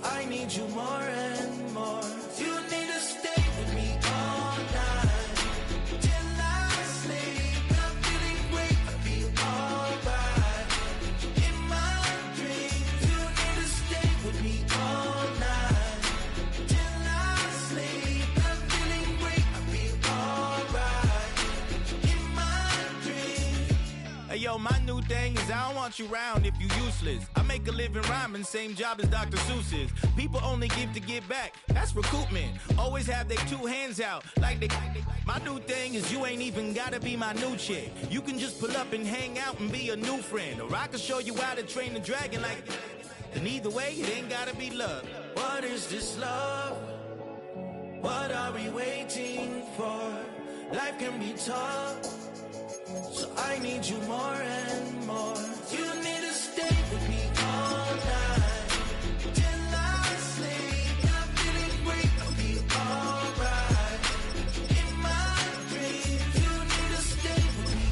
I need you more and more. You need to stay with me all night till I sleep. I'm feeling great, I feel alright. In my dreams, you need to stay with me all night till I sleep. I'm feeling great, I feel alright. In my dreams. Hey yo, my new thing is I don't want you round if you useless. I make a living rhyming, same job as Dr. Seuss's. People only give to give back, that's recoupment. Always have their two hands out, like they. My new thing is you ain't even gotta be my new chick. You can just pull up and hang out and be a new friend. Or I can show you how to train the dragon like. And either way, it ain't gotta be love. What is this love? What are we waiting for? Life can be tough, so I need you more and more. You need to stay with me all night till I sleep. I'm feeling great, I feel alright. In my dreams, you need to stay with me.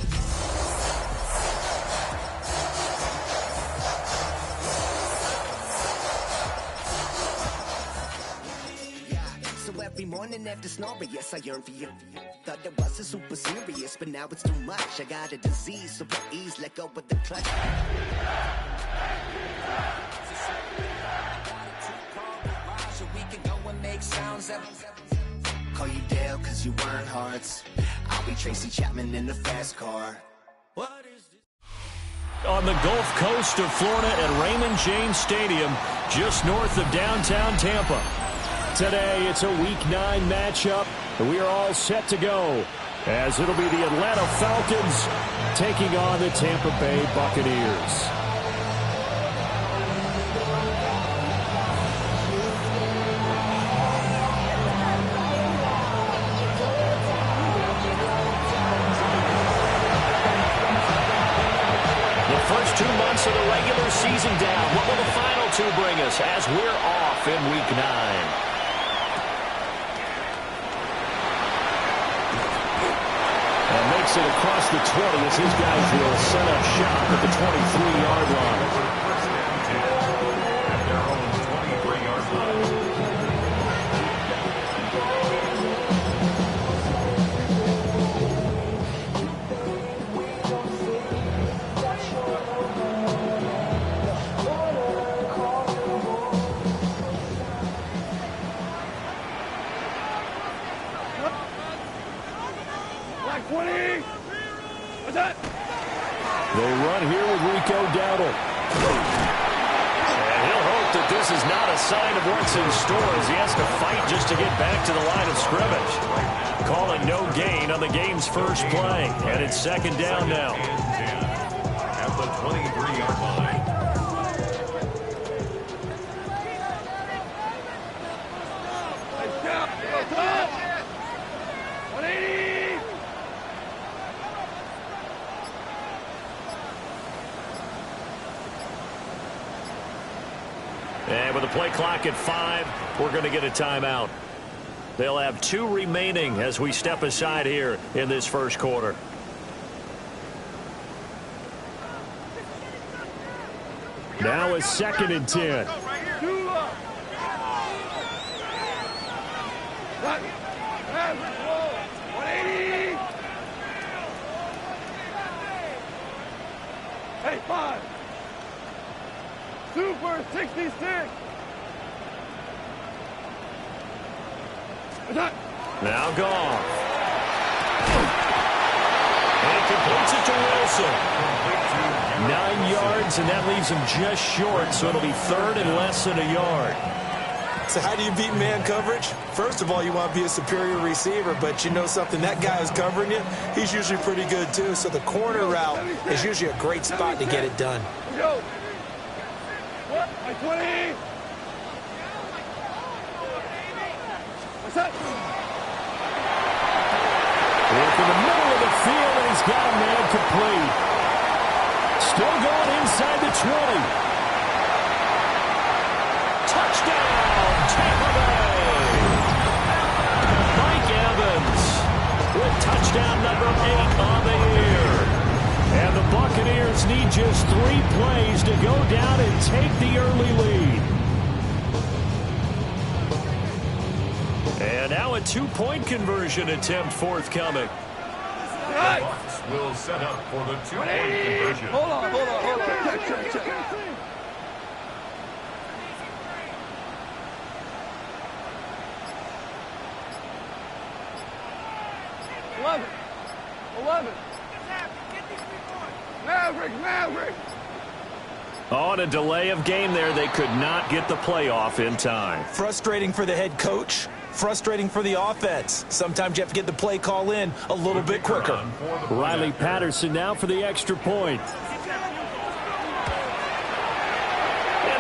So every morning after snoring, yes, I yearn for you. Thought it wasn't super serious, but now it's too much. I got a disease, so please let go with the clutch. We can go and make sounds up. Call you Dale, cause you weren't hearts. I'll be Tracy Chapman in the fast car. What is this? On the Gulf Coast of Florida at Raymond James Stadium, just north of downtown Tampa. Today, it's a Week 9 matchup, and we are all set to go, as it'll be the Atlanta Falcons taking on the Tampa Bay Buccaneers. The first 2 months of the regular season down. What will the final 2 bring us as we're off in Week 9? Makes it across the 20 as his guys will set up shop at the 23-yard line. At their own 23-yard line. They run here with Rico Dowdle. And he'll hope that this is not a sign of what's in store as he has to fight just to get back to the line of scrimmage. Calling no gain on the game's first play. And it's second down now. At the 23-yard line. And with the play clock at 5, we're going to get a timeout. They'll have 2 remaining as we step aside here in this first quarter. Now it's 2nd and 10. Hey, 5. Super 66. Now gone. And completes it to Wilson. 9 yards, and that leaves him just short, so it'll be 3rd and less than a yard. So how do you beat man coverage? First of all, you want to be a superior receiver, but you know something, that guy who's covering you, he's usually pretty good too. So the corner route is usually a great spot to get it done. Go. 20. What's that? Look in the middle of the field, and he's got a man complete. Still going inside the 20. Touchdown, Tampa Bay. Mike Evans with touchdown number 8 on the year. And the Buccaneers need just 3 plays to go down and take the early lead. And now a two-point conversion attempt forthcoming. Bucks will set up for the two-point conversion. Hold on. Check. 11. Maverick. On a delay of game there, they could not get the playoff in time. Frustrating for the head coach. Frustrating for the offense. Sometimes you have to get the play call in a little bit quicker. Riley Patterson now for the extra point. And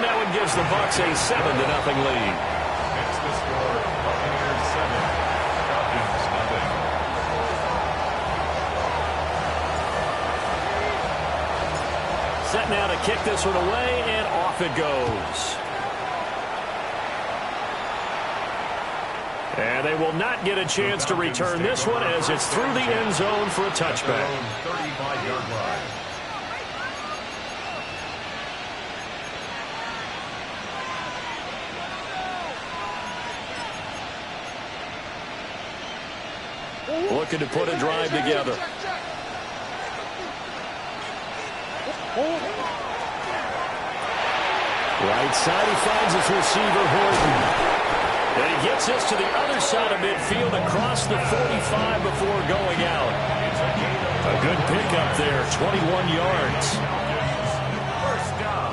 that one gives the Bucks a 7-0 lead. It's the score. Buccaneers 7, Falcons nothing. Set now to kick this one away, and off it goes. And they will not get a chance to return this one as it's through the end zone for a touchback. 35-yard line. Looking to put a drive together. Right side, he finds his receiver, Horton. And he gets this to the other side of midfield across the 45 before going out. A good pickup there, 21 yards. First down.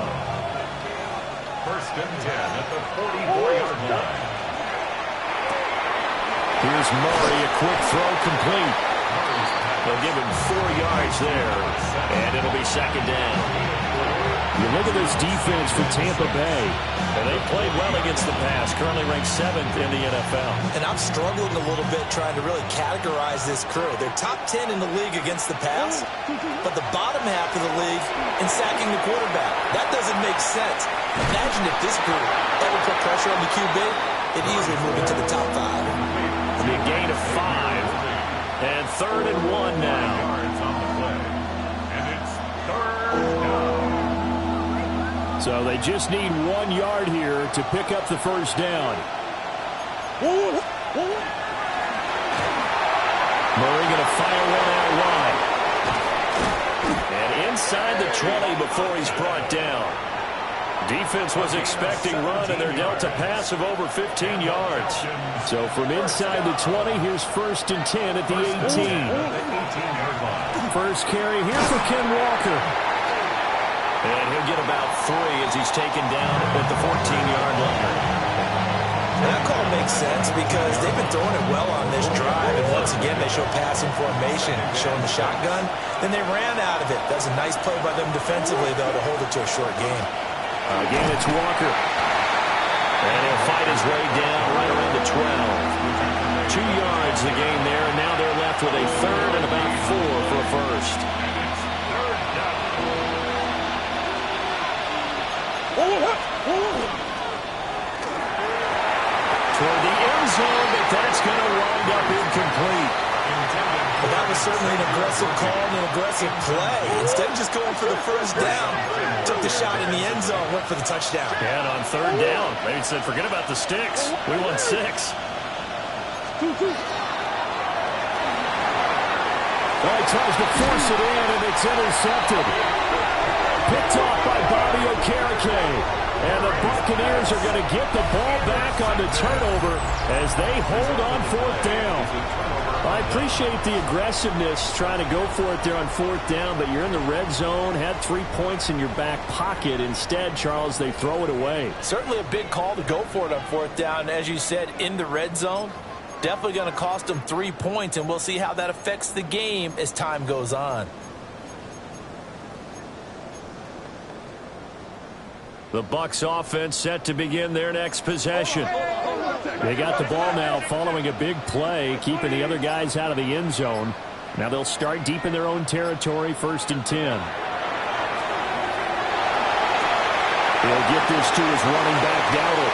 First and 10 at the 44-yard line. Here's Murray, a quick throw complete. They'll give him 4 yards there, and it'll be second down. You look at this defense for Tampa Bay, and they played well against the pass, currently ranked 7th in the NFL. And I'm struggling a little bit trying to really categorize this crew. They're top 10 in the league against the pass, but the bottom half of the league in sacking the quarterback. That doesn't make sense. Imagine if this group ever put pressure on the QB, it easily move into the top 5. Big gain of 5, and 3rd and 1 now. Yards on the play. And it's third down. So they just need 1 yard here to pick up the first down. Murray going to fire one out wide. And inside the 20 before he's brought down. Defense was expecting run, and they're dealt a pass of over 15 yards. So from inside the 20, here's 1st and 10 at the 18. First carry here for Ken Walker. And he'll get about 3 as he's taken down at the 14-yard line. And that call makes sense because they've been throwing it well on this drive, and once again they show passing formation, showing the shotgun. Then they ran out of it. That's a nice play by them defensively, though, to hold it to a short game. Again, it's Walker. And he'll fight his way down right around the 12. 2 yards the gain there, and now they're left with a 3rd and about 4 for a first. Toward the end zone, but that's going to wind up incomplete. But that was certainly an aggressive call and an aggressive play. Instead of just going for the first down, took the shot in the end zone, went for the touchdown. And on 3rd down, they said, forget about the sticks. We won 6. Well, he tries to force it in, and it's intercepted. Picked off by Bobby Okereke. And the Buccaneers are going to get the ball back on the turnover as they hold on 4th down. I appreciate the aggressiveness trying to go for it there on 4th down, but you're in the red zone, had 3 points in your back pocket. Instead, Charles, they throw it away. Certainly a big call to go for it on 4th down. As you said, in the red zone, definitely going to cost them 3 points, and we'll see how that affects the game as time goes on. The Bucs offense set to begin their next possession. They got the ball now following a big play, keeping the other guys out of the end zone. Now they'll start deep in their own territory, 1st and 10. He'll get this to his running back, Dowdle.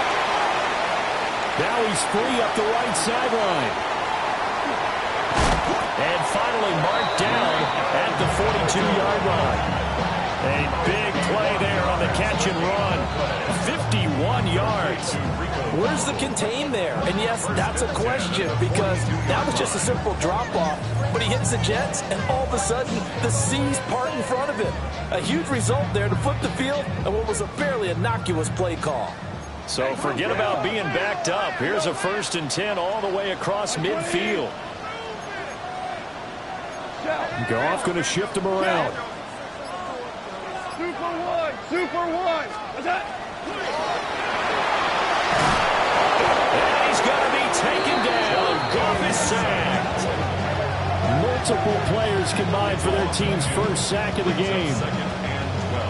Now he's free up the right sideline. And finally marked down at the 42-yard line. A big play there on the catch and run. 51 31 yards. Where's the contain there? And yes, that's a question because that was just a simple drop-off. But he hits the Jets, and all of a sudden, the seas part in front of him. A huge result there to flip the field and what was a fairly innocuous play call. So forget about being backed up. Here's a 1st and 10 all the way across midfield. Goff going to shift him around. Super one. Super one. What's that? And he's going to be taken down. Goff is sacked. Multiple players combined for their team's first sack of the game. 2nd and 12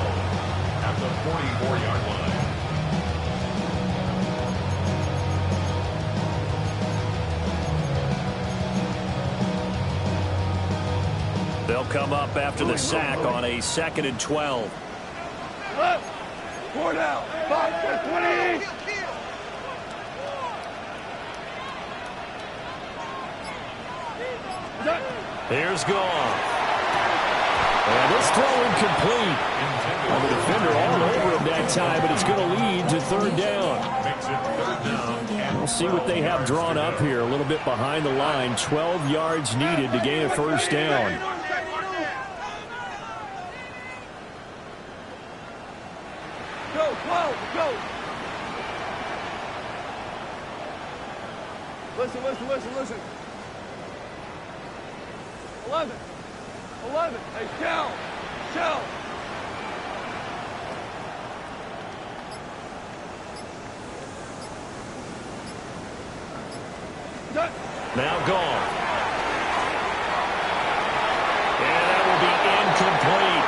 at the 44-yard line. They'll come up after the sack on a 2nd and 12. Left. 4 down. 5 to 20. Here's Goff. And this throw incomplete. Well, the defender all over him that time, but it's going to lead to 3rd down. Makes it 3rd down. And We'll see what they have drawn up here. A little bit behind the line. 12 yards needed to gain a 1st down. Go, 12, go. Listen, listen, listen, listen. 11. 11. Hey, shell. Shell. Done. Now Goff. And that will be incomplete.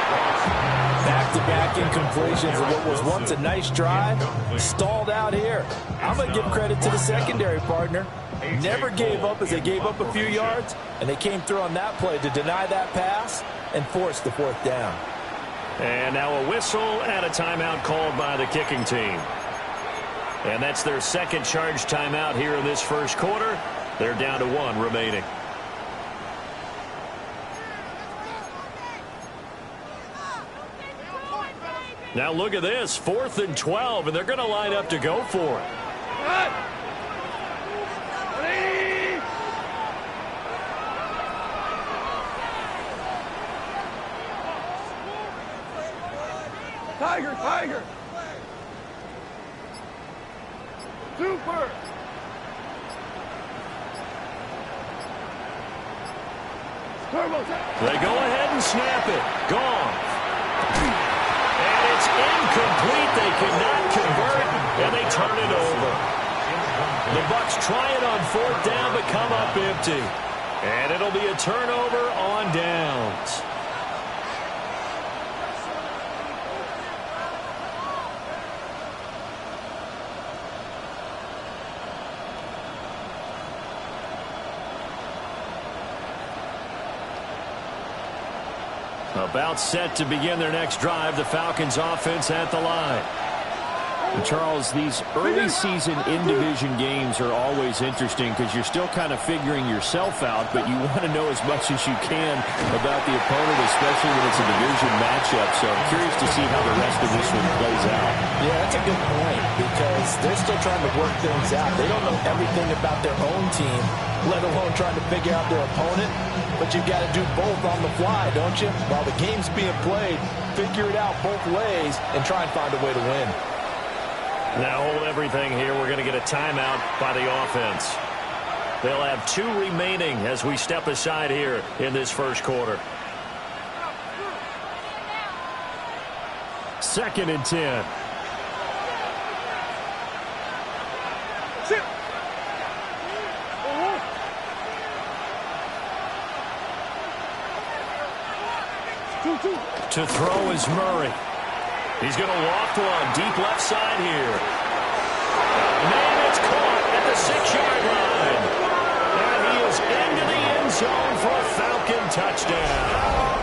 Back-to-back incompletions of what was once a nice drive. Stalled out here. I'm going to give credit to the secondary partner. Never gave up as they gave up a few yards, and they came through on that play to deny that pass and force the 4th down. And now a whistle and a timeout called by the kicking team. And that's their 2nd charge timeout here in this 1st quarter. They're down to 1 remaining. Now look at this, 4th and 12, and they're going to line up to go for it. Tiger, Tiger. Super. Turbo. They go ahead and snap it. Gone. And it's incomplete. They cannot convert, and they turn it over. The Bucs try it on 4th down, but come up empty. And it'll be a turnover on downs. About set to begin their next drive, the Falcons offense at the line. And Charles, these early season in-division games are always interesting because you're still kind of figuring yourself out, but you want to know as much as you can about the opponent, especially when it's a division matchup. So I'm curious to see how the rest of this one plays out. Yeah, that's a good point because they're still trying to work things out. They don't know everything about their own team, let alone trying to figure out their opponent. But you've got to do both on the fly, don't you? While the game's being played, figure it out both ways and try and find a way to win. Now hold everything here. We're going to get a timeout by the offense. They'll have 2 remaining as we step aside here in this 1st quarter. 2nd and 10. To throw is Murray. He's going to loft one deep left side here. And it's caught at the 6-yard line. And he is into the end zone for a Falcon touchdown.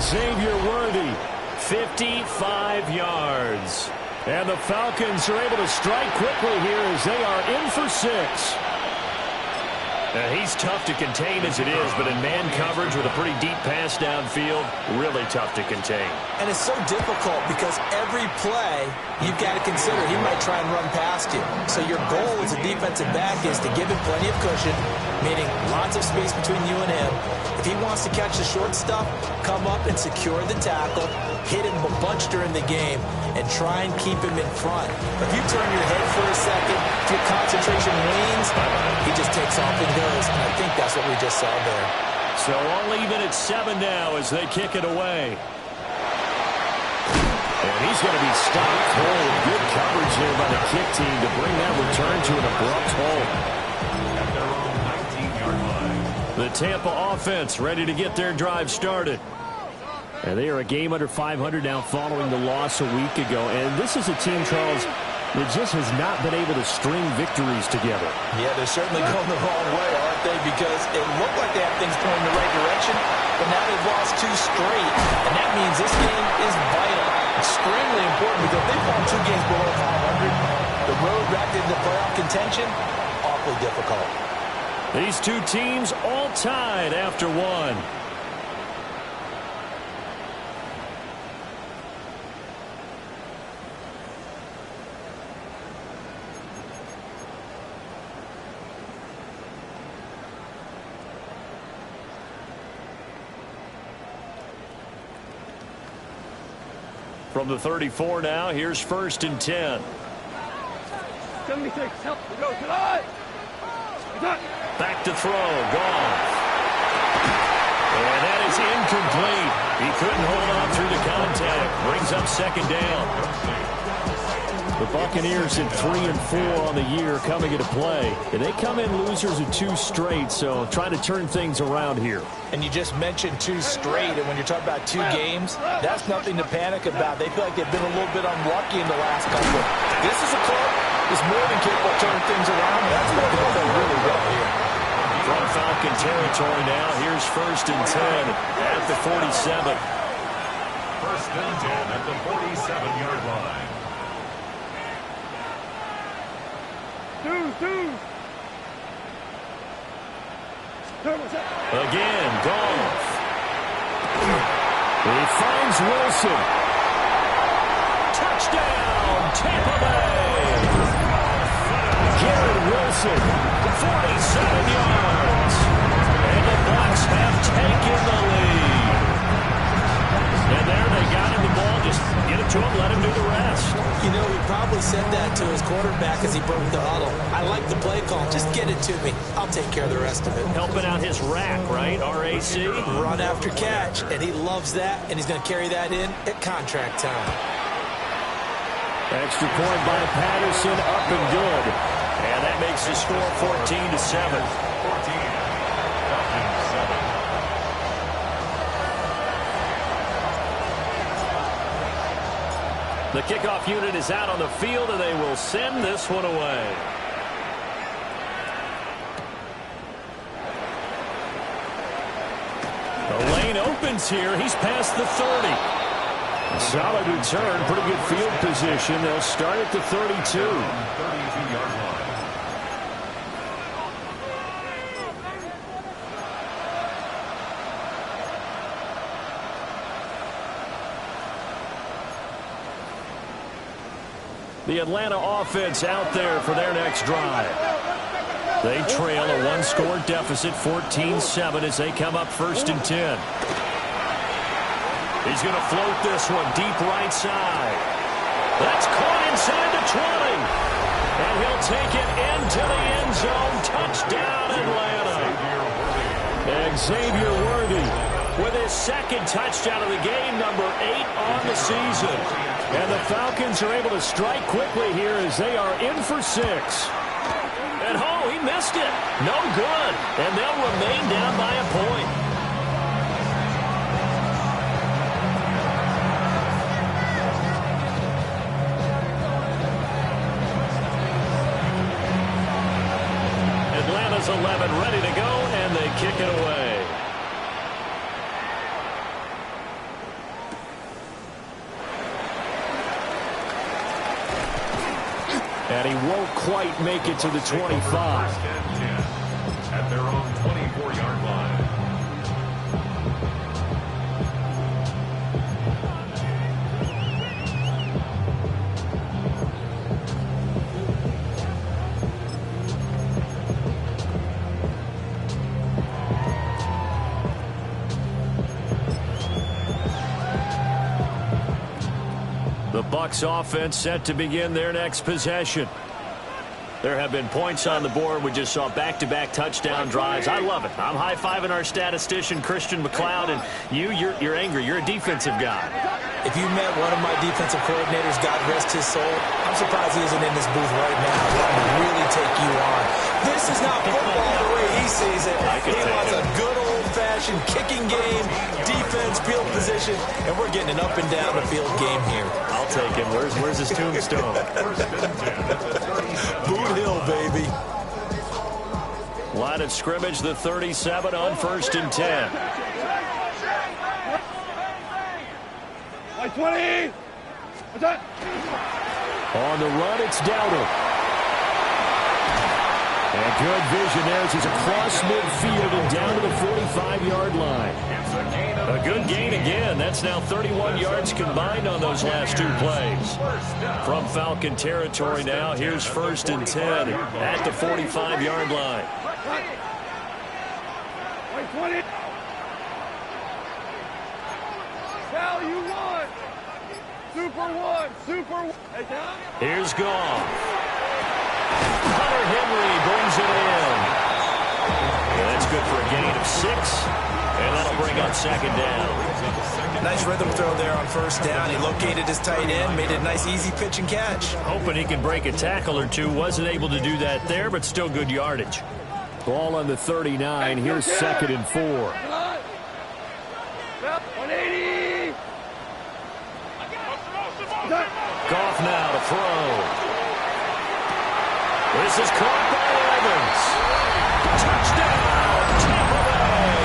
Xavier Worthy, 55 yards. And the Falcons are able to strike quickly here as they are in for 6. He's tough to contain as it is, but in man coverage with a pretty deep pass downfield, really tough to contain. And it's so difficult because every play you've got to consider he might try and run past you. So your goal as a defensive back is to give him plenty of cushion, meaning lots of space between you and him. If he wants to catch the short stuff, come up and secure the tackle, hit him a bunch during the game, and try and keep him in front. If you turn your head for a second, if your concentration wanes, he just takes off and goes, and I think that's what we just saw there. So all even at 7 now as they kick it away. And he's going to be stopped cold. Good coverage there by the kick team to bring that return to an abrupt halt. At their own 19-yard line. The Tampa offense ready to get their drive started. And they are a game under 500 now following the loss a week ago. And this is a team, Charles, that just has not been able to string victories together. Yeah, they're certainly going the wrong way, aren't they? Because it looked like they have things going in the right direction, but now they've lost 2 straight. And that means this game is vital. Extremely important because if they fall 2 games below 500, the road back into playoff contention, awfully difficult. These two teams all tied after 1. From the 34 now, here's 1st and 10. 76, help, we go tonight. Back to throw, Goff. And that is incomplete. He couldn't hold on through the contact. Brings up 2nd down. The Buccaneers at 3 and 4 on the year coming into play. And they come in losers of 2 straight, so trying to turn things around here. And you just mentioned 2 straight, and when you're talking about 2 games, that's nothing to panic about. They feel like they've been a little bit unlucky in the last couple. This is a club that's more than capable of turning things around. That's what they're doing really well here. From Falcon territory now, here's 1st and 10 at the 47. 1st and 10 at the 47-yard line. Again, Goff. He finds Wilson. Touchdown, Tampa Bay. Garrett Wilson, 47 yards. And the Bucs have taken the lead. And there they got him the ball. Just get it to him, let him do the rest. You know, he probably said that to his quarterback as he broke the huddle. I like the play call. Just get it to me. I'll take care of the rest of it. Helping out his rack, right? R-A-C. Run after catch, and he loves that, and he's going to carry that in at contract time. Extra point by Patterson, up and good. And that makes the score 14-7. 14. The kickoff unit is out on the field, and they will send this one away. The lane opens here. He's past the 30. A solid return, pretty good field position. They'll start at the 32. 32-yard line. The Atlanta offense out there for their next drive. They trail a 1-score deficit, 14-7, as they come up 1st and 10. He's going to float this one deep right side. That's caught inside the 20. And he'll take it into the end zone. Touchdown, Atlanta. Xavier Worthy with his 2nd touchdown of the game, number 8 on the season. And the Falcons are able to strike quickly here as they are in for 6. And oh, he missed it. No good. And they'll remain down by a point. Atlanta's 11 ready to go, and they kick it away. And he won't quite make it to the 25. at their own 24-yard line. The Bucs offense set to begin their next possession. There have been points on the board. We just saw back-to-back touchdown drives. I love it. I'm high-fiving our statistician, Christian McLeod, and you're angry. You're a defensive guy. If you met one of my defensive coordinators, God rest his soul, I'm surprised he isn't in this booth right now. That would really take you on. This is not football the way he sees it. He wants a good old-fashioned kicking game, defense, field position, and we're getting an up-and-down-the-field game here. I'll take him. Where's his tombstone? Boot Hill, baby. Line of scrimmage, the 37 on 1st and 10. Like 20. What's that? On the run, it's Dowdle. And good vision there as he's across midfield and down to the 45-yard line. A good gain again. That's now 31 yards combined on those last two plays. From Falcon territory now, here's 1st and 10 at the 45-yard line. Like 20. Cal, you won. Super one. Super one. Hey, Cal. Here's Goff. Hunter Henry brings it in. And that's good for a gain of 6. And that'll bring up 2nd down. Nice rhythm throw there on 1st down. He located his tight end, made it a nice easy pitch and catch. Hoping he can break a tackle or two. Wasn't able to do that there, but still good yardage. Ball on the 39. Here's 2nd and 4. 180. Goff now to throw. This is caught by Evans. Touchdown, Tampa Bay.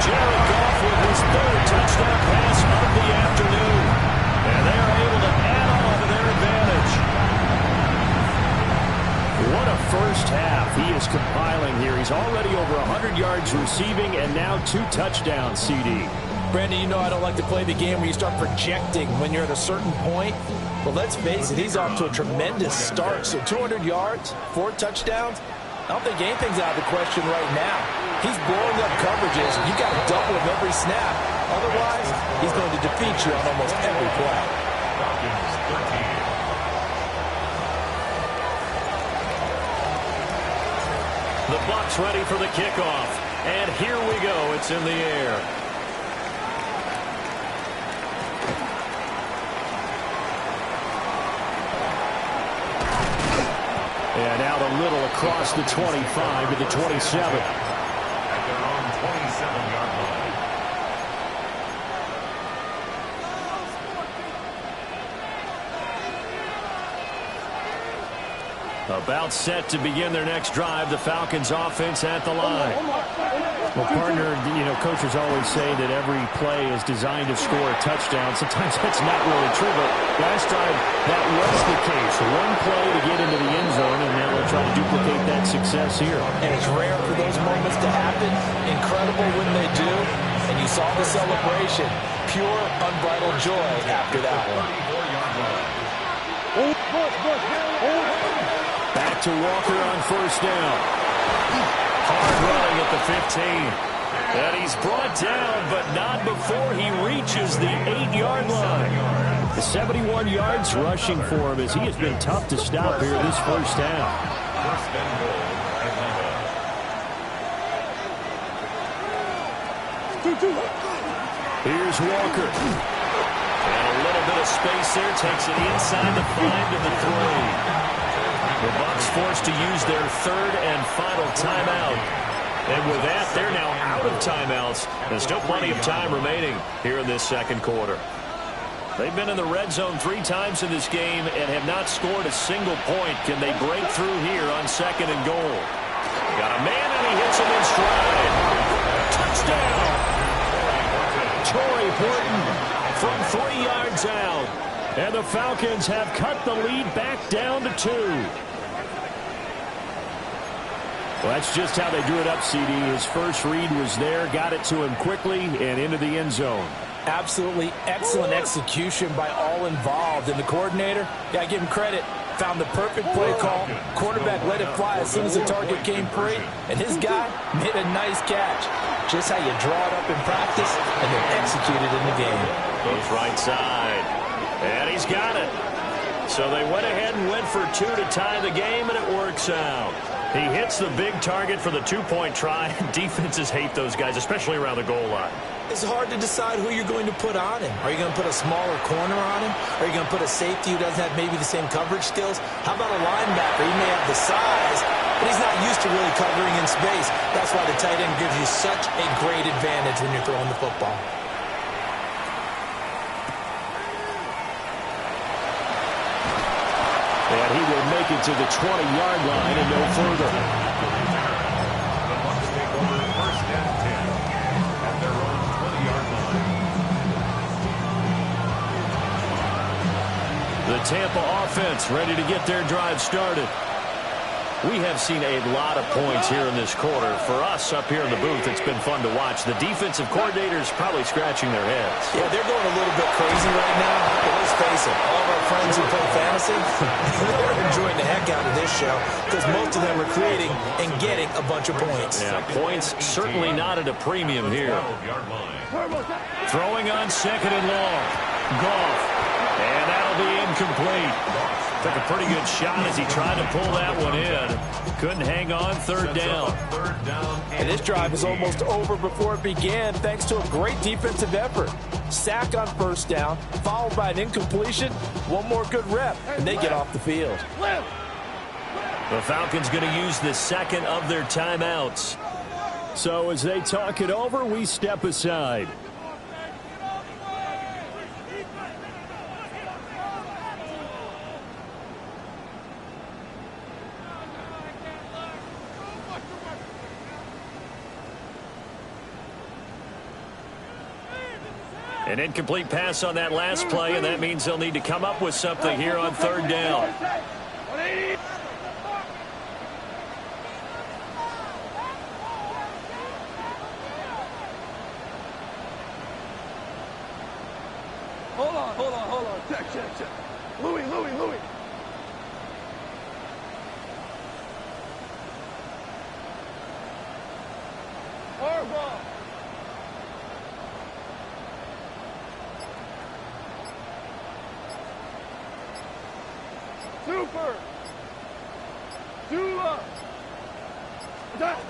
Jared Goff with his 3rd touchdown pass of the afternoon. And they're able to add on to their advantage. What a first half he is compiling here. He's already over 100 yards receiving and now 2 touchdowns, CD. Brandon, you know I don't like to play the game where you start projecting when you're at a certain point. But let's face it, he's off to a tremendous start. So 200 yards, 4 touchdowns. I don't think anything's out of the question right now. He's blowing up coverages. You got to double him every snap. Otherwise, he's going to defeat you on almost every play. The Bucs ready for the kickoff. And here we go. It's in the air. And out a little across the 25 to the 27. At their own 27-yard line. About set to begin their next drive. The Falcons offense at the line. Well, partner, coaches always say that every play is designed to score a touchdown. Sometimes that's not really true, but last time that was the case. One play to get into the end zone, and now they'll try to duplicate that success here. And it's rare for those moments to happen. Incredible when they do. And you saw the celebration. Pure, unbridled joy after that one. Back to Walker on 1st down. Hard running at the 15. And he's brought down, but not before he reaches the 8-yard line. The 71 yards rushing for him as he has been tough to stop here this first half. First and goal, Atlanta. Here's Walker. And a little bit of space there. Takes it inside the 5 to the 3. The Bucs forced to use their 3rd and final timeout. And with that, they're now out of timeouts. There's still plenty of time remaining here in this 2nd quarter. They've been in the red zone 3 times in this game and have not scored a single point. Can they break through here on 2nd and goal? Got a man and he hits him in stride. Touchdown! Torrey Horton from 3 yards out. And the Falcons have cut the lead back down to 2. Well, that's just how they drew it up, CD. His first read was there, got it to him quickly, and into the end zone. Absolutely excellent execution by all involved. And the coordinator, got to give him credit, found the perfect play call. Quarterback let it fly as soon as the target came free, and his guy made a nice catch. Just how you draw it up in practice and then execute it in the game. Goes right side, and he's got it. So they went ahead and went for two to tie the game, and it works out. He hits the big target for the two-point try. Defenses hate those guys, especially around the goal line. It's hard to decide who you're going to put on him. Are you going to put a smaller corner on him? Are you going to put a safety who doesn't have maybe the same coverage skills? How about a linebacker? He may have the size, but he's not used to really covering in space. That's why the tight end gives you such a great advantage when you're throwing the football. And he will make it to the 20-yard line and no further. The Bucs take over first and 10 at their own 20-yard line. The Tampa offense ready to get their drive started. We have seen a lot of points here in this quarter. For us up here in the booth, it's been fun to watch. The defensive coordinators probably scratching their heads. Yeah, they're going a little bit crazy right now. But let's face it, all of our friends who play fantasy, they're enjoying the heck out of this show because most of them are creating and getting a bunch of points. Yeah, points certainly not at a premium here. 12-yard line. Throwing on second and long. Goff. And that'll be incomplete. Took a pretty good shot as he tried to pull that one in. Couldn't hang on, third down. And this drive is almost over before it began thanks to a great defensive effort. Sack on first down, followed by an incompletion. One more good rep, and they get off the field. The Falcons going to use the second of their timeouts. So as they talk it over, we step aside. An incomplete pass on that last play, and that means they'll need to come up with something here on third down. Hold on. Check. Louis. Harbaugh. Super. Dula.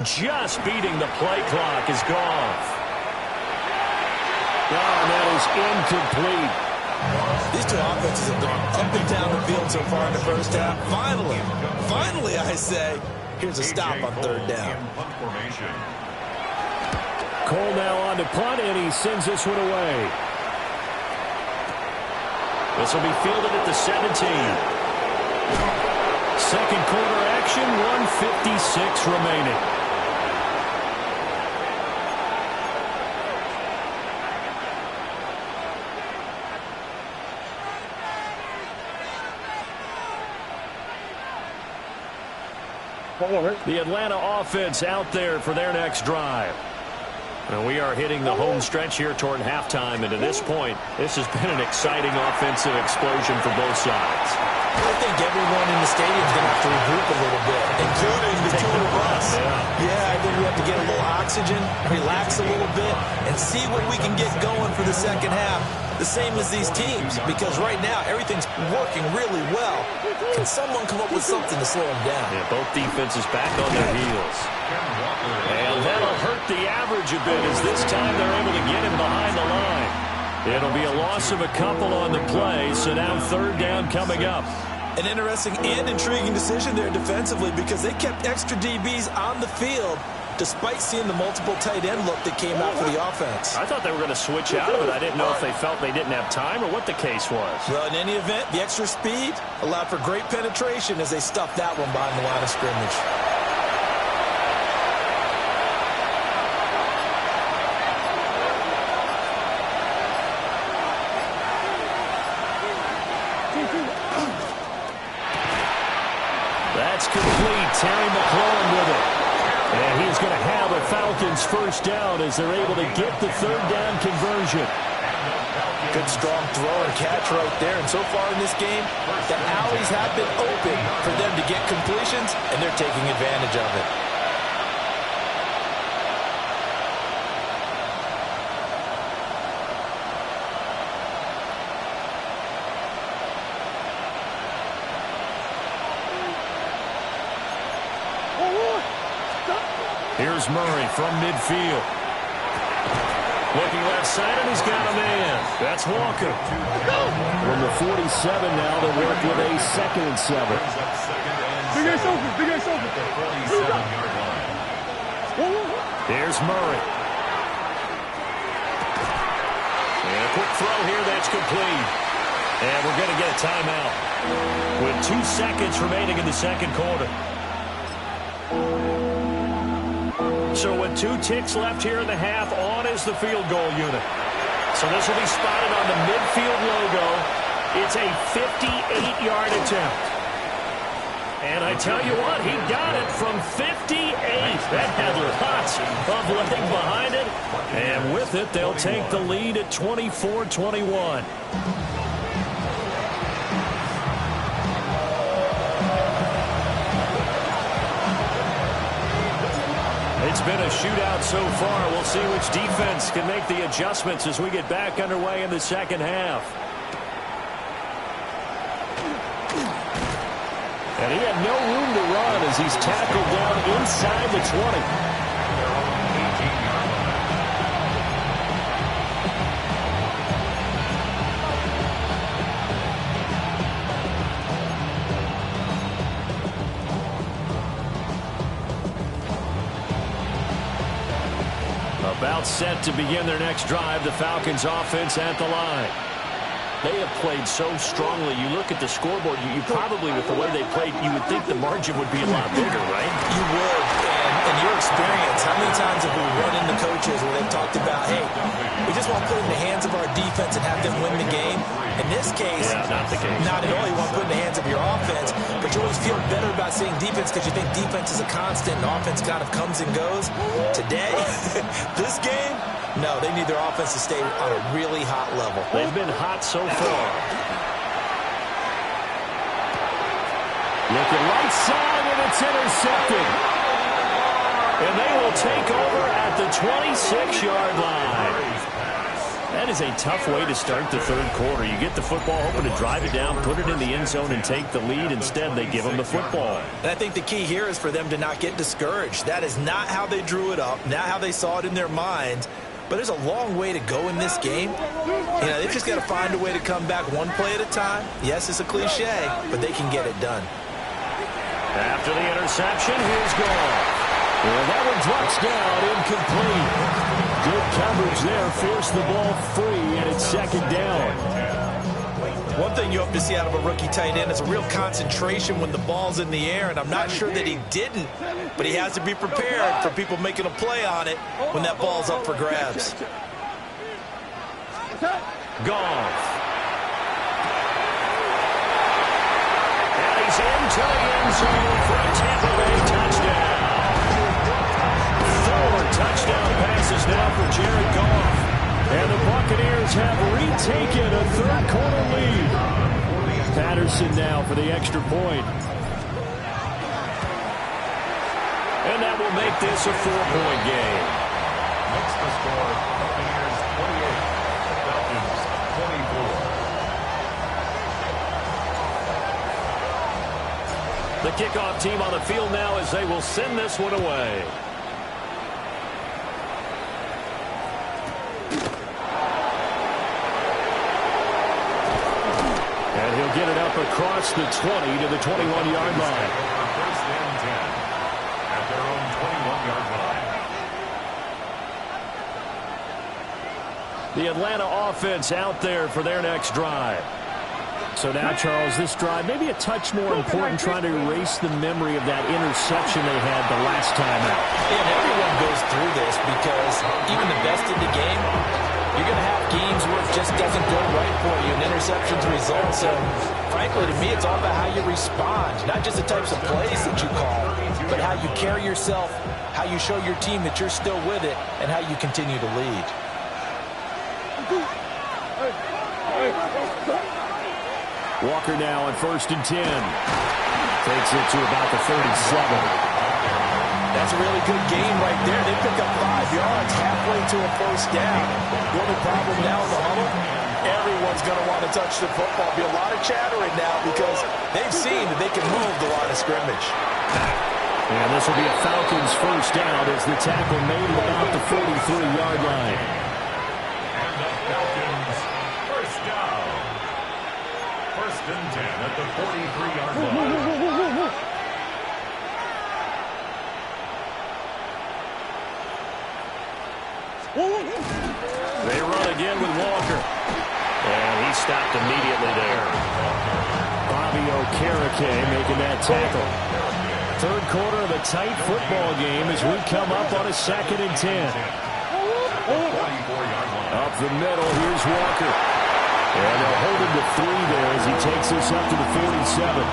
Just beating the play clock is Goff. And that is incomplete. These two offenses have gone up and down the field so far in the first half. Finally, I say, here's a stop on third down. Cole now on to punt, and he sends this one away. This will be fielded at the 17. Second quarter action, 1:56 remaining. The Atlanta offense out there for their next drive. And we are hitting the home stretch here toward halftime, and to this point, this has been an exciting offensive explosion for both sides. I think everyone in the stadium is going to have to regroup a little bit, including the two of us. Yeah, I think we have to get a little oxygen, relax a little bit, and see what we can get going for the second half. The same as these teams, because right now everything's working really well. Can someone come up with something to slow them down? Yeah, both defenses back on their heels. And that'll hurt the average a bit as this time they're able to get him behind the line. It'll be a loss of a couple on the play, so now third down coming up. An interesting and intriguing decision there defensively because they kept extra DBs on the field despite seeing the multiple tight end look that came out for the offense. I thought they were going to switch out of it. I didn't know if they felt they didn't have time or what the case was. Well, in any event, the extra speed allowed for great penetration as they stuffed that one behind the line of scrimmage. That's complete. Terry McLaurin with it. And he's going to have a Falcons first down as they're able to get the third down conversion. Good strong throw and catch right there. And so far in this game, the alleys have been open for them to get completions, and they're taking advantage of it. Here's Murray from midfield. Looking left side, and he's got a man. That's Walker. From the 47 now, they work with a 2nd and 7. Big ace open, big ace open. Here's Murray. And a quick throw here, that's complete. And we're going to get a timeout with 2 seconds remaining in the second quarter. So with 2 ticks left here in the half, on is the field goal unit. So this will be spotted on the midfield logo. It's a 58-yard attempt. And I tell you what, he got it from 58. That had lots of length behind it. And with it, they'll take the lead at 24-21. It's been a shootout so far. We'll see which defense can make the adjustments as we get back underway in the second half. And he had no room to run as he's tackled down inside the 20. About set to begin their next drive, the Falcons offense at the line. They have played so strongly. You look at the scoreboard, you probably, with the way they played, you would think the margin would be a lot bigger, right? You would. And in your experience, how many times have we run into coaches where they've talked about, hey, we just want to put it in the hands of our defense and have them win the game? In this case, not the case. Not at all. You want to put it in the hands of your offense, but you always feel better about seeing defense because you think defense is a constant and offense kind of comes and goes. Today, this game, no, they need their offense to stay on a really hot level. They've been hot so far. Looking right side, and it's intercepted. And they will take over at the 26-yard line. That is a tough way to start the third quarter. You get the football, hoping to drive it down, put it in the end zone, and take the lead. Instead, they give them the football. And I think the key here is for them to not get discouraged. That is not how they drew it up, not how they saw it in their minds. But there's a long way to go in this game. You know, they've just got to find a way to come back one play at a time. Yes, it's a cliche, but they can get it done. After the interception, here's Goff. Well, that one drops down, incomplete. Good coverage there, forced the ball free, and it's second down. One thing you hope to see out of a rookie tight end is a real concentration when the ball's in the air, and I'm not sure that he didn't, but he has to be prepared for people making a play on it when that ball's up for grabs. Goff. And he's into the end zone for a Tampa Bay touchdown. 4 touchdown passes now for Jared Goff. And the Buccaneers have retaken a third quarter lead. Patterson now for the extra point. And that will make this a 4-point game. Makes the score Buccaneers 28, Falcons 24. The kickoff team on the field now as they will send this one away. And he'll get it up across the 20 to the 21-yard line. First and 10 at their own 21-yard line. The Atlanta offense out there for their next drive. So now, Charles, this drive maybe a touch more important, trying to erase the memory of that interception they had the last time out. And everyone goes through this because even the best in the game, You're going to have games where it just doesn't go right for you, and interceptions result. So, frankly, to me, it's all about how you respond, not just the types of plays that you call, but how you carry yourself, how you show your team that you're still with it, and how you continue to lead. Walker now on 1st and 10. Takes it to about the 37. That's a really good game right there. They pick up 5 yards halfway to a first down. The only problem now in the huddle, everyone's going to want to touch the football. Be a lot of chattering now because they've seen that they can move the line of scrimmage. And this will be a Falcons first down as the tackle made it about the 43-yard line. And the Falcons first down. 1st and 10 at the 43-yard line. They run again with Walker. And he stopped immediately there. Bobby Okereke making that tackle. 3rd quarter of a tight football game as we come up on a 2nd and 10. Up the middle, here's Walker. And they'll hold him to 3 there as he takes this up to the 47.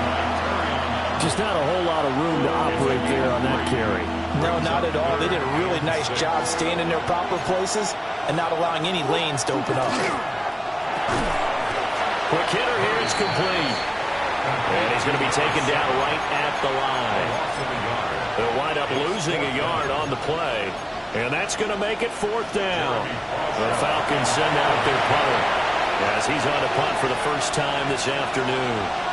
Just not a whole lot of room to operate there on that carry. No, not at all. They did a really nice job staying in their proper places and not allowing any lanes to open up. Quick hitter here, it's complete. And he's going to be taken down right at the line. They'll wind up losing a yard on the play. And that's going to make it 4th down. The Falcons send out their punter as he's on to punt for the first time this afternoon.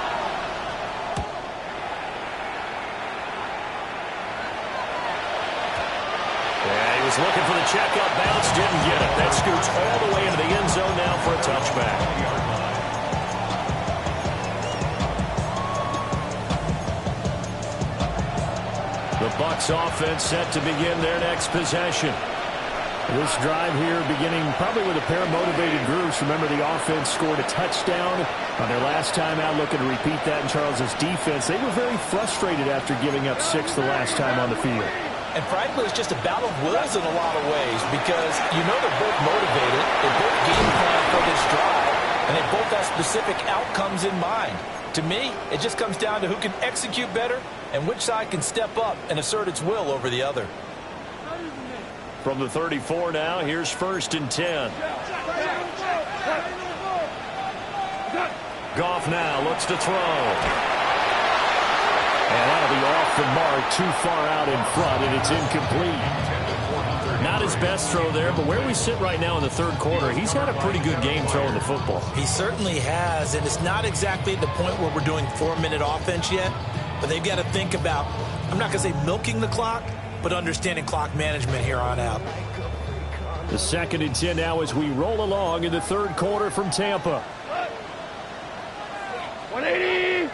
Was looking for the checkup bounce, didn't get it. That scoots all the way into the end zone now for a touchback. The Bucs offense set to begin their next possession. This drive here beginning probably with a pair of motivated groups. Remember, the offense scored a touchdown on their last time out. Looking to repeat that in Charles's defense. They were very frustrated after giving up 6 the last time on the field. And frankly, it's just a battle of wills in a lot of ways because you know they're both motivated, they both game plan for this drive, and they both have specific outcomes in mind. To me, it just comes down to who can execute better and which side can step up and assert its will over the other. From the 34 now, here's 1st and 10. Goff now looks to throw. And that'll be off the mark, too far out in front, and it's incomplete. Not his best throw there, but where we sit right now in the 3rd quarter, he's had a pretty good game throwing the football. He certainly has, and it's not exactly at the point where we're doing 4-minute offense yet, but they've got to think about, I'm not going to say milking the clock, but understanding clock management here on out. The 2nd and 10 now as we roll along in the 3rd quarter from Tampa. 180!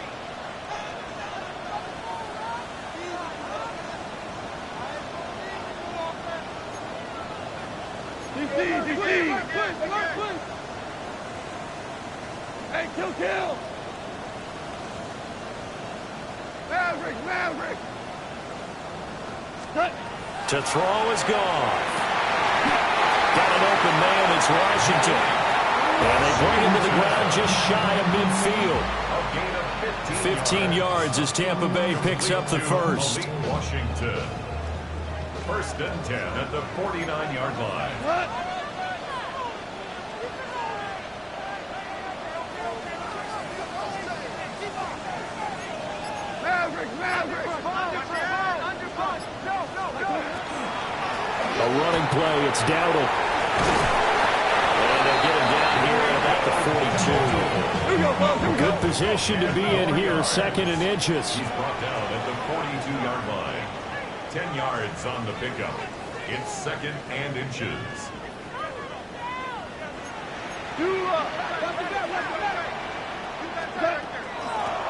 DC! Hey, kill! Maverick! To throw is gone. Got an open man, it's Washington. And they bring him to the ground just shy of midfield. 15 yards as Tampa Bay picks up the first. Washington. 1st and 10 at the 49-yard line. Maverick! A running play, it's Dowdle. And they'll get him down here at about the 42. Good position to be in here, 2nd and inches. He's brought down at the 42-yard line. 10 yards on the pickup. It's 2nd and inches.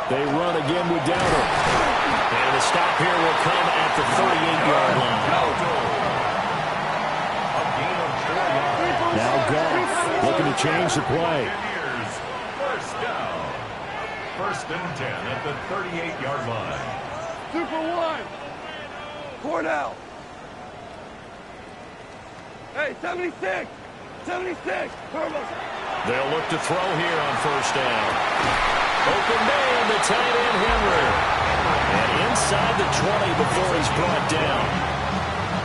They run again with Dowdle. And the stop here will come at the 38-yard line. Now Goff looking to change the play. First down. 1st and 10 at the 38-yard line. Super one! Cordell! Hey, 76! 76. They'll look to throw here on first down. Open man, the tight end Henry. And inside the 20 before he's brought down.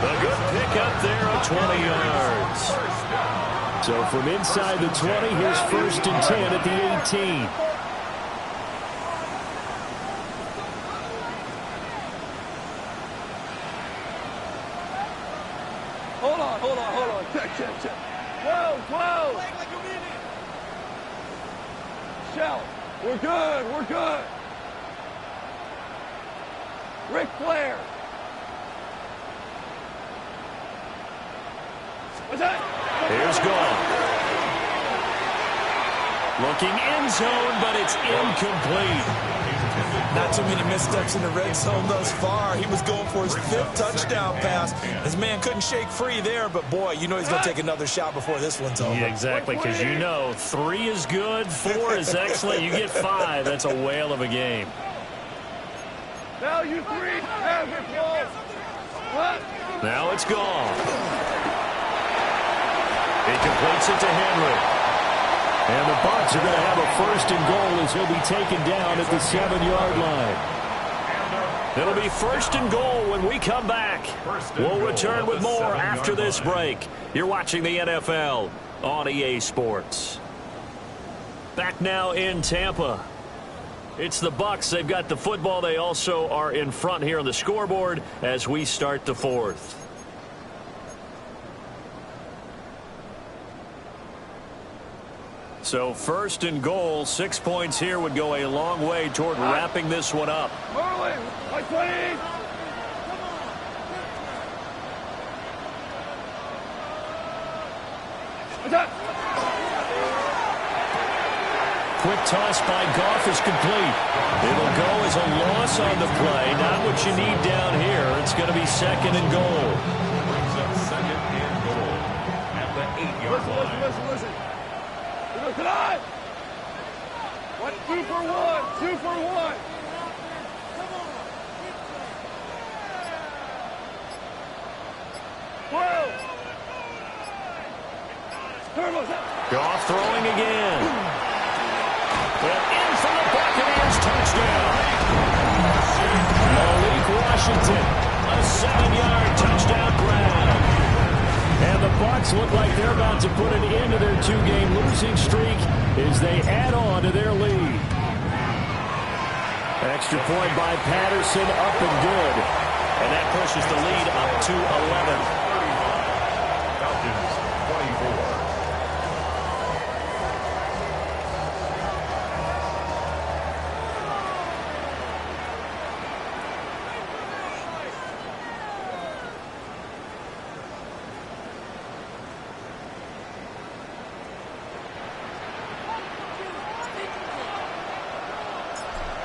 A good pickup there of 20 yards. So from inside the 20, here's first and 10 at the 18. Hold on. Check. 12. Shout. We're good. Ric Flair. What's that? Here's Goff. Looking end zone, but it's incomplete. Not too many missteps in the red zone thus far. He was going for his 5th touchdown pass. His man couldn't shake free there, but boy, you know he's going to take another shot before this one's over. Yeah, exactly, because you know 3 is good, 4 is excellent. You get 5, that's a whale of a game. Now you 3 have it, ball. What? Now it's gone. He completes it to Henry. And the Bucs are going to have a first and goal as he'll be taken down at the 7-yard line. It'll be first and goal when we come back. We'll return with more after this break. You're watching the NFL on EA Sports. Back now in Tampa. It's the Bucs. They've got the football. They also are in front here on the scoreboard as we start the 4th. So first and goal, 6 points here would go a long way toward wrapping this one up. Marley, like 20. Quick toss by Goff is complete. It'll go as a loss on the play. Not what you need down here. It's going to be second and goal. Brings up second and goal at the 8-yard line. Listen. Tonight. What? 2 for 1. 2 for 1. Goff throwing again. Well, in for the Buccaneers touchdown. Malik Washington, a 7-yard touchdown grab. And the Bucs look like they're about to put an end to their 2-game losing streak as they add on to their lead. Extra point by Patterson, up and good. And that pushes the lead up to 11. Falcons 24.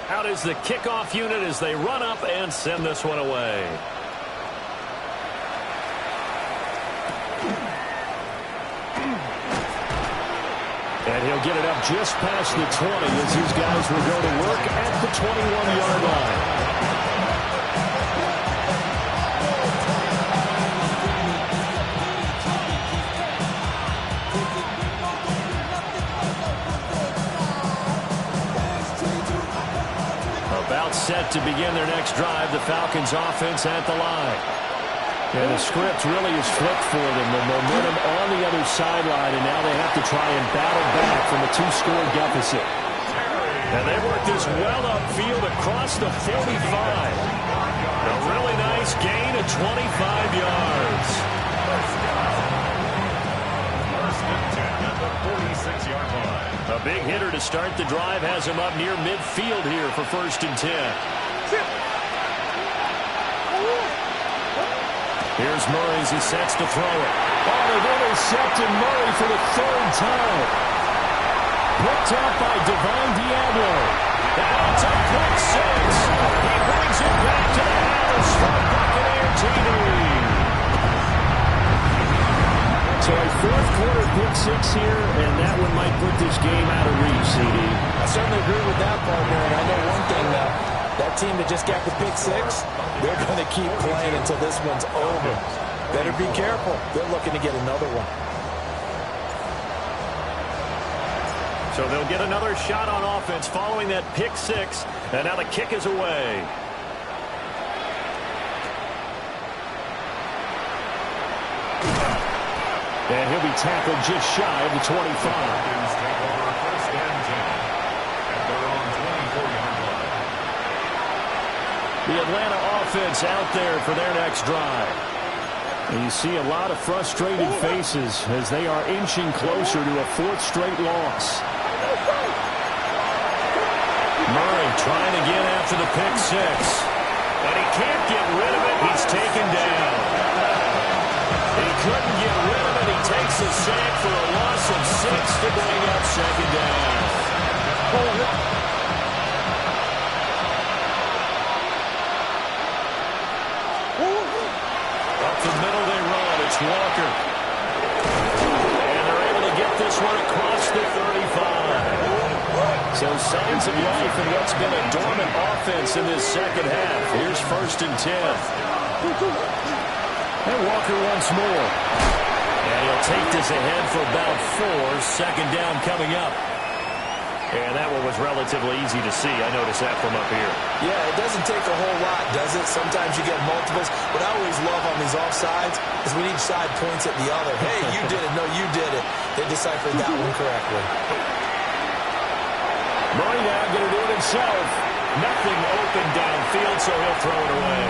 Out is the kickoff unit as they run up and send this one away. And he'll get it up just past the 20 as these guys will go to work at the 21-yard line. About set to begin their next drive, the Falcons offense at the line. And the script really is flipped for them. The momentum on the other sideline, and now they have to try and battle back from a 2-score deficit. And they work this well upfield across the 45. A really nice gain of 25 yards. First and 10 at the 46-yard line. A big hitter to start the drive has him up near midfield here for first and 10. Here's Murray as he sets to throw it. Oh, they've intercepted Murray for the 3rd time. Picked up by Devine Diablo. And it's a quick 6. He brings it back to the house for Buccaneer TD. So a 4th-quarter pick 6 here, and that one might put this game out of reach, CD. I certainly agree with that, partner, and I know one thing now. That team that just got the pick 6, they're going to keep playing until this one's over. Better be careful. They're looking to get another one. So they'll get another shot on offense following that pick six. And now the kick is away. And he'll be tackled just shy of the 25. Take over first and 10. And they're on 24-yard line. The Atlanta offense out there for their next drive. And you see a lot of frustrated faces as they are inching closer to a fourth straight loss. Murray trying again after the pick six. And he can't get rid of it. He's taken down. He couldn't get rid of it. He takes a sack for a loss of 6 to bring up second down. Up the middle they run. It's Walker. And they're able to get this one across the 35. So signs of life in what's been a dormant offense in this second half. Here's first and 10. And Walker once more. And he'll take this ahead for about 4. Second down coming up. And that one was relatively easy to see. I noticed that from up here. Yeah, it doesn't take a whole lot, does it? Sometimes you get multiples. What I always love on these offsides is when each side points at the other. Hey, you did it. No, you did it. They deciphered that one correctly. Murray now going to do it himself. Nothing open downfield, so he'll throw it away.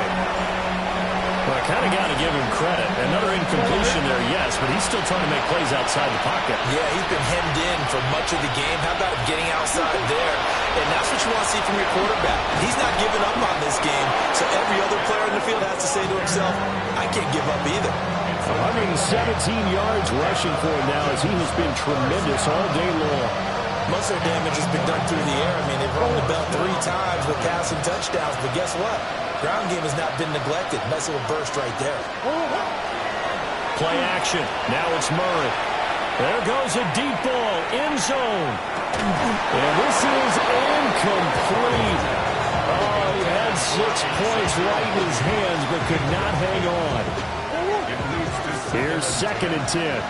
Well, I kind of got to give him credit. Another incompletion there, yes, but he's still trying to make plays outside the pocket. Yeah, he's been hemmed in for much of the game. How about him getting outside there? And that's what you want to see from your quarterback. He's not giving up on this game, so every other player in the field has to say to himself, I can't give up either. 117 yards rushing for him now as he has been tremendous all day long. Most of their damage has been done through the air. I mean, they've run the bell 3 times with passing touchdowns, but guess what? Ground game has not been neglected. Nice little burst right there. Play action. Now it's Murray. There goes a deep ball. End zone. And this is incomplete. Oh, he had 6 points right in his hands, but could not hang on. Here's second and 10.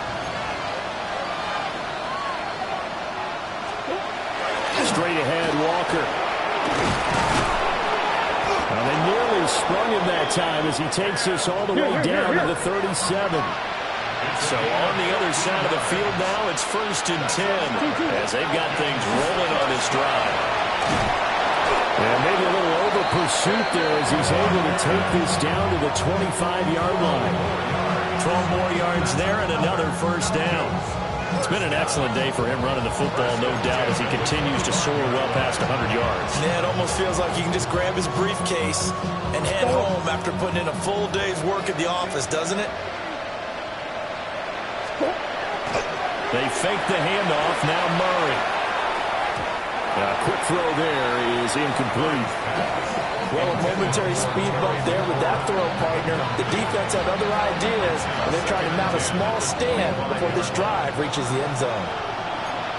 Straight ahead, Walker. Well, they nearly sprung him that time as he takes this all the way down to the 37. So on the other side of the field now, it's first and 10 as they've got things rolling on this drive. And maybe a little over pursuit there as he's able to take this down to the 25-yard line. 12 more yards there and another first down. It's been an excellent day for him running the football, no doubt, as he continues to soar well past 100 yards. Yeah, it almost feels like he can just grab his briefcase and head home after putting in a full day's work at the office, doesn't it? They fake the handoff. Now Murray. A quick throw there is incomplete. Well, a momentary speed bump there with that throw, partner. The defense had other ideas, and they're trying to mount a small stand before this drive reaches the end zone.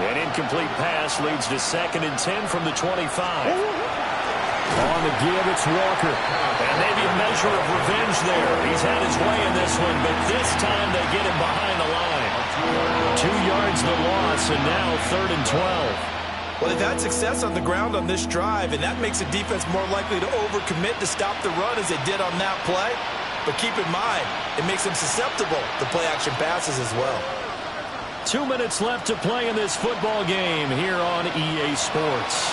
An incomplete pass leads to second and 10 from the 25. On the give, it's Walker. And maybe a measure of revenge there. He's had his way in this one, but this time they get him behind the line. 2 yards the loss, and now third and 12. Well, they've had success on the ground on this drive, and that makes the defense more likely to overcommit to stop the run as they did on that play. But keep in mind, it makes them susceptible to play-action passes as well. 2 minutes left to play in this football game here on EA Sports.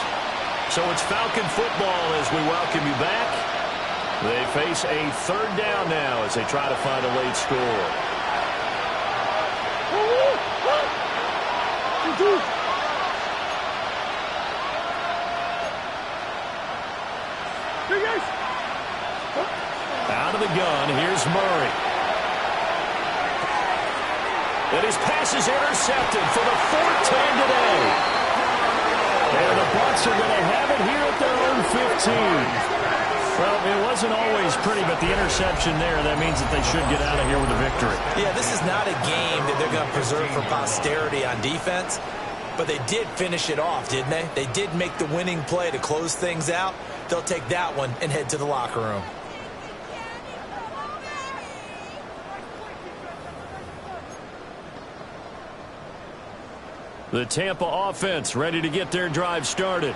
So it's Falcon football as we welcome you back. They face a third down now as they try to find a late score. Out of the gun, here's Murray. And his pass is intercepted for the 4th time today. And the Bucs are going to have it here at their own 15. Well, it wasn't always pretty, but the interception there, that means that they should get out of here with a victory. Yeah, this is not a game that they're going to preserve for posterity on defense, but they did finish it off, didn't they? They did make the winning play to close things out. They'll take that one and head to the locker room. The Tampa offense ready to get their drive started.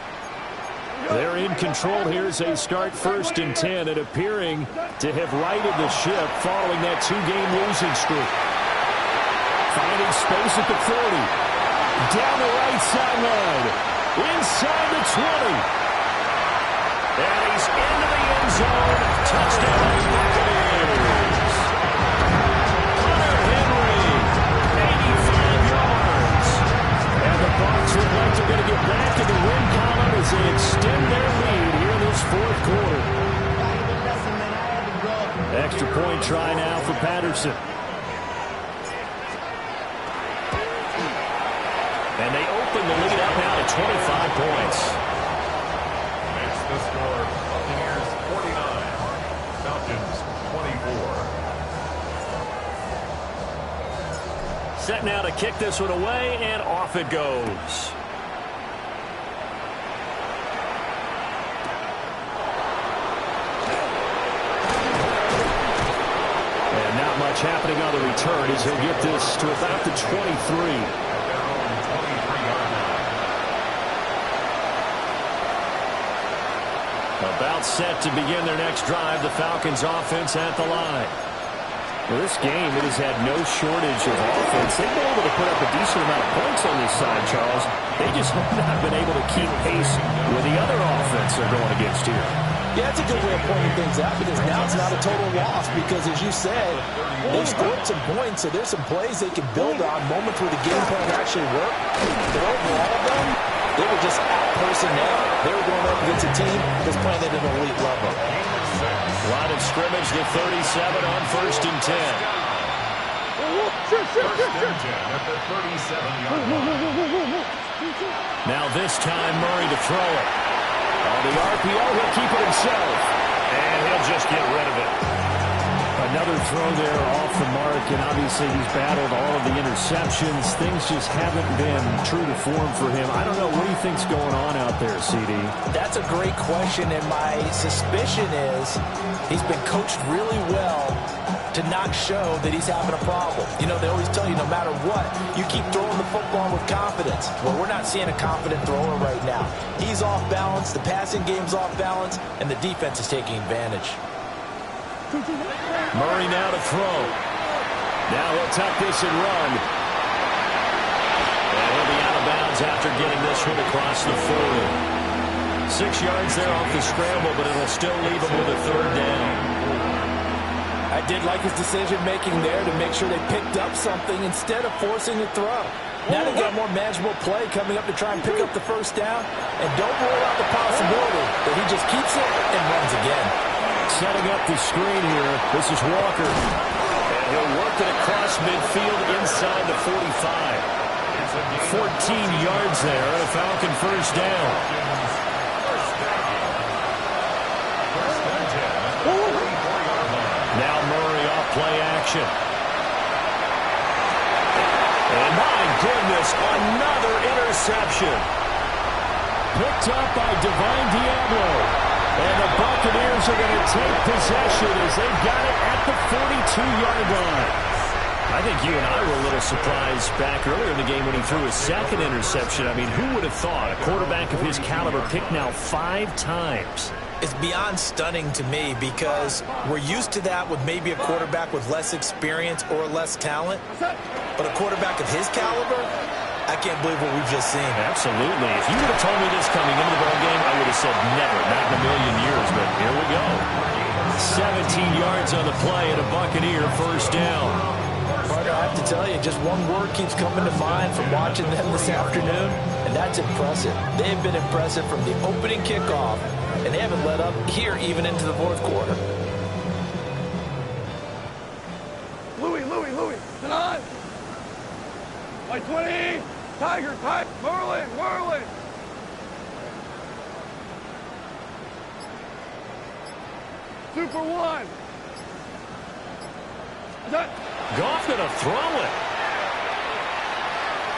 They're in control here as they start 1st and 10 and appearing to have righted the ship following that 2-game losing streak. Finding space at the 40. Down the right sideline. Inside the 20. And he's into the end zone. Touchdown, Buccaneers. Hunter Henry, 85 yards. And the Bucs look like they're going to get back in the win column as they extend their lead here in this 4th quarter. Extra point try now for Patterson. And they open the lead up now to 25 points. Makes the score Buccaneers 49, Falcons 24. Set now to kick this one away, and off it goes. And not much happening on the return as he'll get this to about the 23. About set to begin their next drive, the Falcons offense at the line. Well, this game, it has had no shortage of offense. They've been able to put up a decent amount of points on this side, Charles. They just have not been able to keep pace with the other offense they're going against here. Yeah, that's a good way of pointing things out because now it's not a total loss because, as you said, they've scored some points, so there's some plays they can build on, moments where the game plan actually worked. But overall, though, they were just out-personnel. They were going up against a team that's playing at an elite level. Line of scrimmage, the 37 on 1st and 10. First and 10 at the 37-yard line. Now this time, Murray to throw it. On the RPO, he'll keep it himself. And he'll just get rid of it. Another throw there off the mark, and obviously he's battled all of the interceptions. Things just haven't been true to form for him. I don't know. What do you think's going on out there, CD? That's a great question, and my suspicion is he's been coached really well to not show that he's having a problem. You know, they always tell you no matter what, you keep throwing the football with confidence. Well, we're not seeing a confident thrower right now. He's off balance, the passing game's off balance, and the defense is taking advantage. Murray now to throw. Now he'll tuck this and run. And he'll be out of bounds after getting this one across the 40. 6 yards there off the scramble, but it'll still leave him with a 3rd down. I did like his decision-making there to make sure they picked up something instead of forcing the throw. Now they got a more manageable play coming up to try and pick up the 1st down. And don't rule out the possibility that he just keeps it and runs again. Setting up the screen here. This is Walker. And he'll work it across midfield inside the 45. 14 yards there, and a Falcon 1st down. Now Murray off play action. And my goodness, another interception. Picked up by Divine Diablo. And the Buccaneers are going to take possession as they've got it at the 42-yard line. I think you and I were a little surprised back earlier in the game when he threw his 2nd interception. I mean, who would have thought a quarterback of his caliber picked now 5 times? It's beyond stunning to me because we're used to that with maybe a quarterback with less experience or less talent. But a quarterback of his caliber, I can't believe what we've just seen. Absolutely. If you would have told me this coming into the ballgame, I would have said never, not in a million years, but here we go. 17 yards on the play and a Buccaneer 1st down. Partner, I have to tell you, just one word keeps coming to mind from watching them this afternoon, and that's impressive. They have been impressive from the opening kickoff, and they haven't let up here even into the 4th quarter. Louis, tonight. By 20, Tiger, Merlin. Super 1. Goff going to throw it.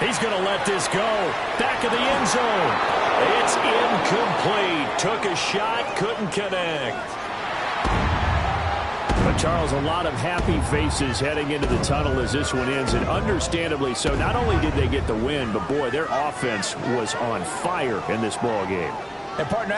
He's going to let this go. Back of the end zone. It's incomplete. Took a shot, couldn't connect. But, Charles, a lot of happy faces heading into the tunnel as this one ends, and understandably so. Not only did they get the win, but, boy, their offense was on fire in this ball game. And, partner,